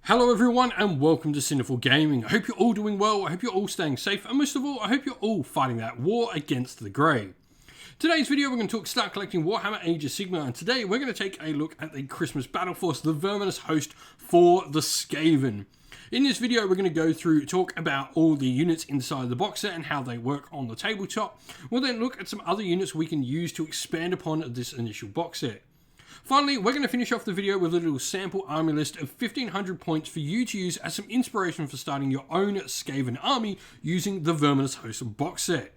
Hello everyone and welcome to Sinful Gaming. I hope you're all doing well, I hope you're all staying safe, and most of all, I hope you're all fighting that war against the grey. Today's video we're going to start collecting Warhammer Age of Sigmar, and today we're going to take a look at the Christmas Battleforce, the Verminus host for the Skaven. In this video we're going to go through, talk about all the units inside the box set and how they work on the tabletop. We'll then look at some other units we can use to expand upon this initial box set. Finally, we're going to finish off the video with a little sample army list of 1500 points for you to use as some inspiration for starting your own Skaven army using the Verminus host box set.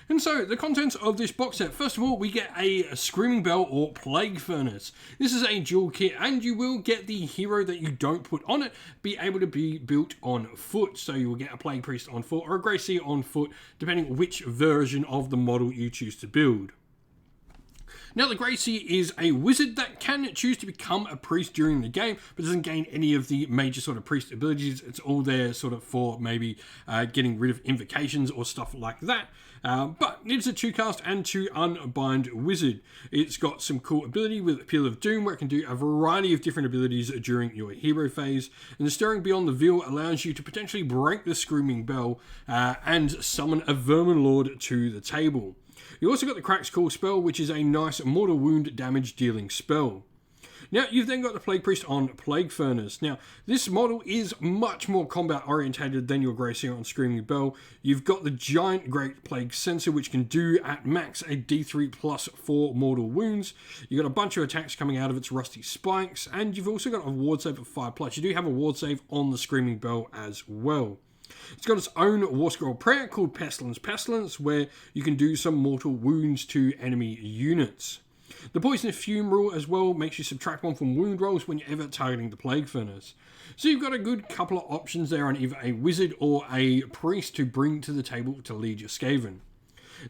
And so, the contents of this box set. First of all, we get a Screaming Bell or Plague Furnace. This is a dual kit, and you will get the hero that you don't put on it be able to be built on foot. So you will get a Plague Priest on foot or a Grey Seer on foot, depending which version of the model you choose to build. Now, the Grey Seer is a wizard that can choose to become a priest during the game, but doesn't gain any of the major sort of priest abilities. It's all there sort of for maybe getting rid of invocations or stuff like that. But it's a 2-cast and 2 unbind wizard. It's got some cool ability with Appeal of Doom, where it can do a variety of different abilities during your hero phase. And the Stirring Beyond the Veil allows you to potentially break the Screaming Bell and summon a Vermin Lord to the table. You also got the Crack's Call spell, which is a nice mortal wound damage dealing spell. Now, you've then got the Plague Priest on Plague Furnace. Now, this model is much more combat orientated than your Grey Seer on Screaming Bell. You've got the giant Great Plague Sensor, which can do at max a D3 plus 4 mortal wounds. You've got a bunch of attacks coming out of its rusty spikes, and you've also got a ward save of 5+. You do have a ward save on the Screaming Bell as well. It's got its own War Scroll prayer called Pestilence, where you can do some mortal wounds to enemy units. The Poisonous Fume rule as well makes you subtract 1 from wound rolls when you're ever targeting the Plague Furnace. So you've got a good couple of options there on either a wizard or a priest to bring to the table to lead your Skaven.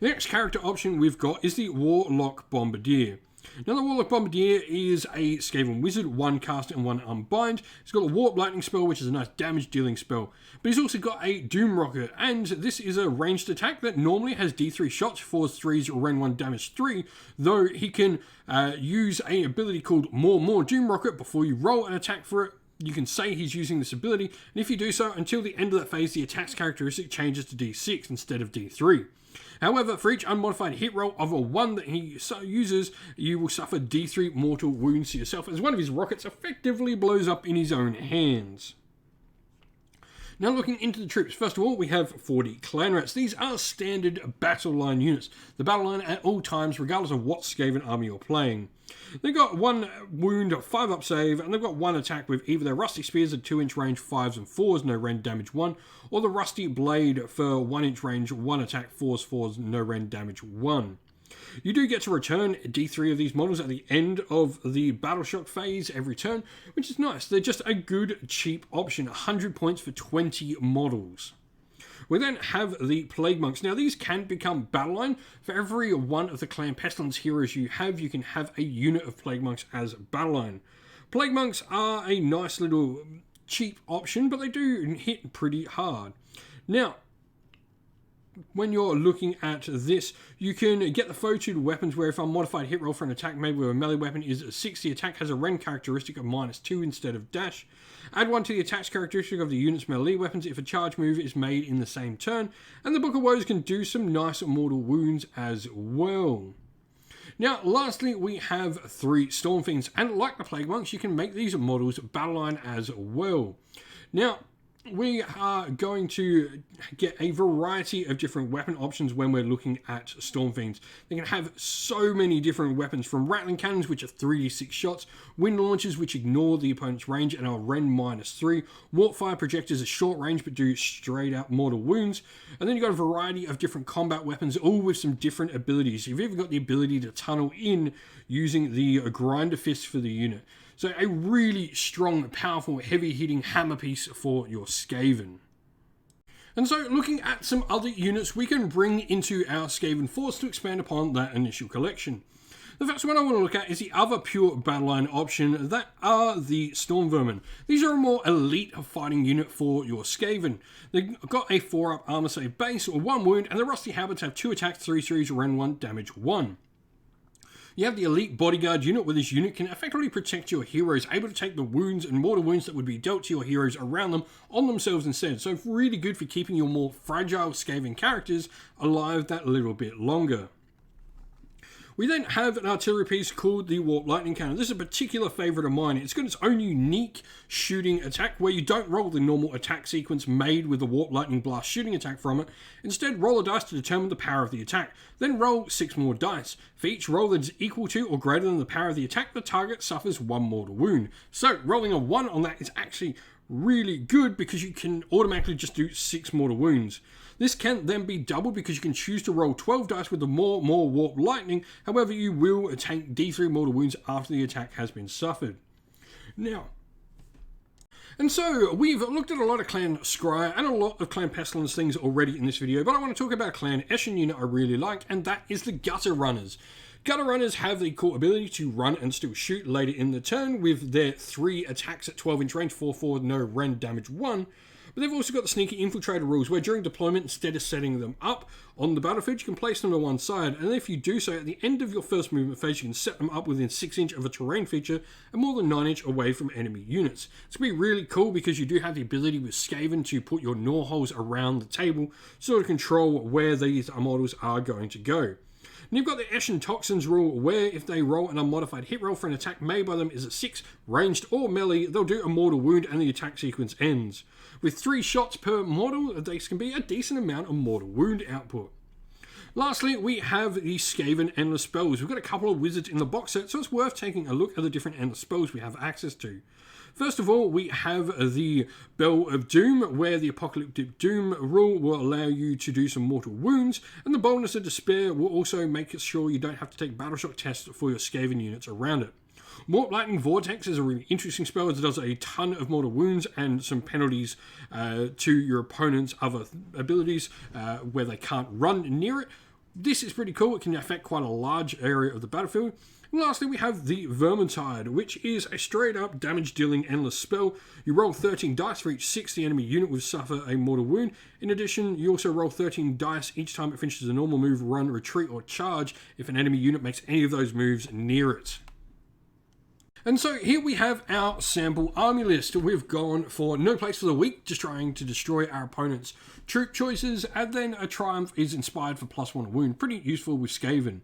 The next character option we've got is the Warlock Bombardier. Now, the Warlock Bombardier is a Skaven wizard, 1 cast and 1 unbind. He's got a Warp Lightning spell, which is a nice damage dealing spell. But he's also got a Doom Rocket, and this is a ranged attack that normally has D3 shots, 4s, 3s, or Ren 1 damage 3, though he can use an ability called More Doom Rocket before you roll an attack for it. You can say he's using this ability, and if you do so, until the end of that phase, the attack's characteristic changes to D6 instead of D3. However, for each unmodified hit roll of a 1 that he uses, you will suffer D3 mortal wounds to yourself, as one of his rockets effectively blows up in his own hands. Now, looking into the troops, first of all, we have 40 clan rats. These are standard battle line units. The battle line at all times, regardless of what Skaven army you're playing. They've got 1 wound, 5 up save, and they've got 1 attack with either their Rusty Spears at 2-inch range, 5s and 4s, no rend damage 1, or the Rusty Blade for 1-inch range, 1 attack, 4s, 4s, no rend damage 1. You do get to return D3 of these models at the end of the Battle Shock phase every turn, which is nice. They're just a good, cheap option. 100 points for 20 models. We then have the Plague Monks. Now, these can become battle line. For every one of the Clan Pestilence heroes you can have a unit of Plague Monks as battle line. Plague Monks are a nice little cheap option, but they do hit pretty hard. Now, when you're looking at this, you can get the foe-tuned weapons where if a modified hit roll for an attack made with a melee weapon is 60, attack has a rend characteristic of -2 instead of dash. Add 1 to the attack's characteristic of the unit's melee weapons if a charge move is made in the same turn. And the Book of Woes can do some nice mortal wounds as well. Now, lastly, we have 3 Storm Fiends. And like the Plague Monks, you can make these models battle line as well. Now, we are going to get a variety of different weapon options when we're looking at Storm Fiends. They can have so many different weapons, from rattling cannons, which are 3d6 shots, wind launchers, which ignore the opponent's range and are Ren -3, warp fire projectors are short range but do straight out mortal wounds, and then you've got a variety of different combat weapons, all with some different abilities. You've even got the ability to tunnel in using the Grinder Fist for the unit. So a really strong, powerful, heavy-hitting hammer piece for your Skaven. And so, looking at some other units we can bring into our Skaven force to expand upon that initial collection. The first one I want to look at is the other pure battle line option, that are the Storm Vermin. These are a more elite fighting unit for your Skaven. They've got a 4-up armor save base, or 1 wound, and the Rusty Habits have 2 attacks, 3 3s, Ren 1, damage 1. You have the elite bodyguard unit, where this unit can effectively protect your heroes, able to take the wounds and mortal wounds that would be dealt to your heroes around them on themselves instead. So really good for keeping your more fragile Skaven characters alive that little bit longer. We then have an artillery piece called the Warp Lightning Cannon. This is a particular favourite of mine. It's got its own unique shooting attack where you don't roll the normal attack sequence made with the Warp Lightning Blast shooting attack from it. Instead, roll a dice to determine the power of the attack. Then roll 6 more dice. For each roll that is equal to or greater than the power of the attack, the target suffers 1 mortal wound. So rolling a 1 on that is actually really good because you can automatically just do 6 mortal wounds. This can then be doubled because you can choose to roll 12 dice with the more Warp Lightning. However, you will take D3 mortal wounds after the attack has been suffered. Now, and so we've looked at a lot of Clan Scryer and a lot of Clan Pestilence things already in this video, but I want to talk about a Clan Eshin unit I really like, and that is the Gutter Runners. Gutter Runners have the cool ability to run and still shoot later in the turn with their 3 attacks at 12-inch range, 4 forward, no rend, damage 1. But they've also got the Sneaky Infiltrator rules, where during deployment, instead of setting them up on the battlefield, you can place them to one side, and if you do so, at the end of your first movement phase, you can set them up within 6-inch of a terrain feature and more than 9-inch away from enemy units. It's going to be really cool because you do have the ability with Skaven to put your gnaw holes around the table, sort of control where these models are going to go. And you've got the Eshin Toxins rule, where if they roll an unmodified hit roll for an attack made by them is a 6, ranged or melee, they'll do a mortal wound and the attack sequence ends. With 3 shots per mortal, this can be a decent amount of mortal wound output. Lastly, we have the Skaven Endless Spells. We've got a couple of wizards in the box set, so it's worth taking a look at the different endless spells we have access to. First of all, we have the Bell of Doom, where the Apocalyptic Doom rule will allow you to do some mortal wounds, and the Boldness of Despair will also make sure you don't have to take battle shock tests for your Skaven units around it. Warp Lightning Vortex is a really interesting spell as it does a ton of mortal wounds and some penalties to your opponent's other abilities where they can't run near it. This is pretty cool. It can affect quite a large area of the battlefield. And lastly, we have the Vermintide, which is a straight-up damage-dealing endless spell. You roll 13 dice for each 6 the enemy unit will suffer a mortal wound. In addition, you also roll 13 dice each time it finishes a normal move, run, retreat, or charge if an enemy unit makes any of those moves near it. And so here we have our sample army list. We've gone for no place for the weak, just trying to destroy our opponent's troop choices, and then a triumph is inspired for +1 wound. Pretty useful with Skaven.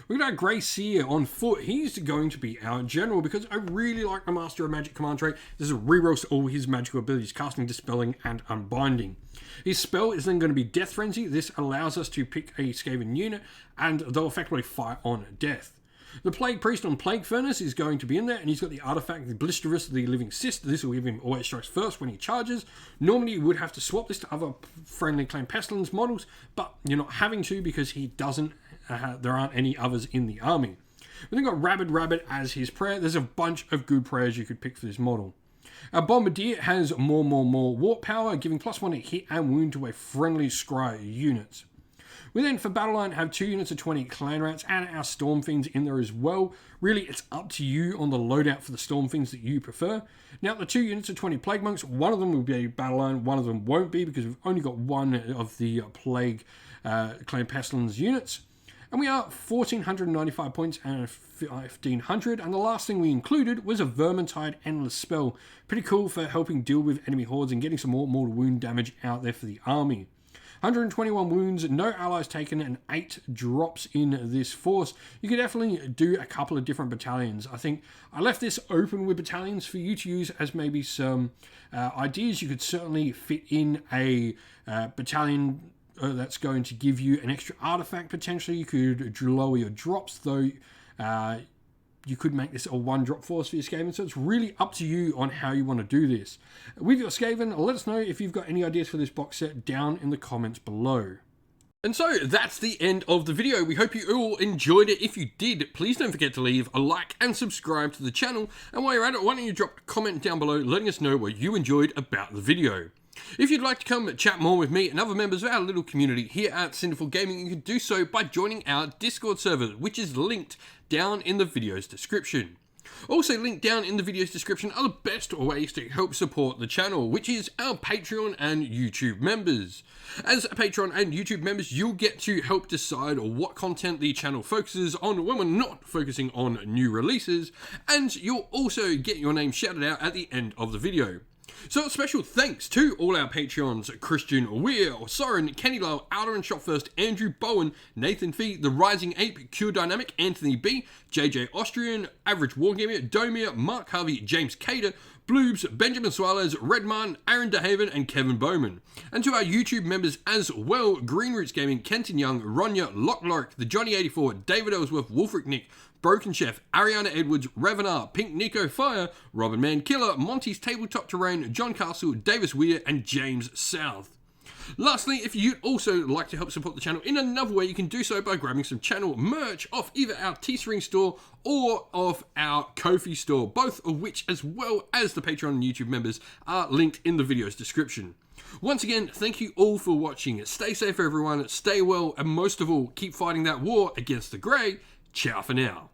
We've got our Grey Seer on foot. He's going to be our general because I really like the Master of Magic command trait. This is a reroll to all his magical abilities, casting, dispelling, and unbinding. His spell is then going to be Death Frenzy. This allows us to pick a Skaven unit, and they'll effectively fight on death. The Plague Priest on Plague Furnace is going to be in there, and he's got the artifact, the Blisterous, the Living Cyst. This will give him always strikes first when he charges. Normally, you would have to swap this to other friendly Clan Pestilence models, but you're not having to because he doesn't. There aren't any others in the army. We've then got Rabid Rabbit as his prayer. There's a bunch of good prayers you could pick for this model. Our Bombardier has more warp power, giving +1 to hit and wound to a friendly scry unit. We then, for Battle Line, have 2 units of 20 Clan Rats and our Storm Fiends in there as well. Really, it's up to you on the loadout for the Storm Fiends that you prefer. Now, the 2 units of 20 Plague Monks, one of them will be a Battle Line, one of them won't be because we've only got one of the Plague Clan Pestilence units. And we are 1,495 points and 1,500. And the last thing we included was a Vermintide Endless Spell. Pretty cool for helping deal with enemy hordes and getting some more mortal wound damage out there for the army. 121 wounds, no allies taken, and 8 drops in this force. You could definitely do a couple of different battalions. I think I left this open with battalions for you to use as maybe some ideas. You could certainly fit in a battalion that's going to give you an extra artifact potentially. You could lower your drops, though you could make this a 1-drop force for your Skaven, so it's really up to you on how you want to do this. With your Skaven, let us know if you've got any ideas for this box set down in the comments below. And so that's the end of the video. We hope you all enjoyed it. If you did, please don't forget to leave a like and subscribe to the channel. And while you're at it, why don't you drop a comment down below letting us know what you enjoyed about the video. If you'd like to come chat more with me and other members of our little community here at Sinful Gaming, you can do so by joining our Discord server, which is linked down in the video's description. Also linked down in the video's description are the best ways to help support the channel, which is our Patreon and YouTube members. As Patreon and YouTube members, you'll get to help decide what content the channel focuses on when we're not focusing on new releases, and you'll also get your name shouted out at the end of the video. So a special thanks to all our Patreons: Christian Weir, Soren, Kenny Lyle, Outer and Shot First, Andrew Bowen, Nathan Fee, The Rising Ape, Q Dynamic, Anthony B, JJ Austrian, Average Wargamer, Domir, Mark Harvey, James Cater, Bloobs, Benjamin Suarez, Redman, Aaron DeHaven, and Kevin Bowman. And to our YouTube members as well: Green Roots Gaming, Kenton Young, Ronya, Lock, The Johnny84, David Ellsworth, Wolfric Nick, Broken Chef, Ariana Edwards, Revenar, Pink Nico Fire, Robin Man Killer, Monty's Tabletop Terrain, John Castle, Davis Weir, and James South. Lastly, if you'd also like to help support the channel in another way, you can do so by grabbing some channel merch off either our Teespring store or off our Ko-fi store, both of which, as well as the Patreon and YouTube members, are linked in the video's description. Once again, thank you all for watching. Stay safe, everyone. Stay well, and most of all, keep fighting that war against the Grey. Ciao for now.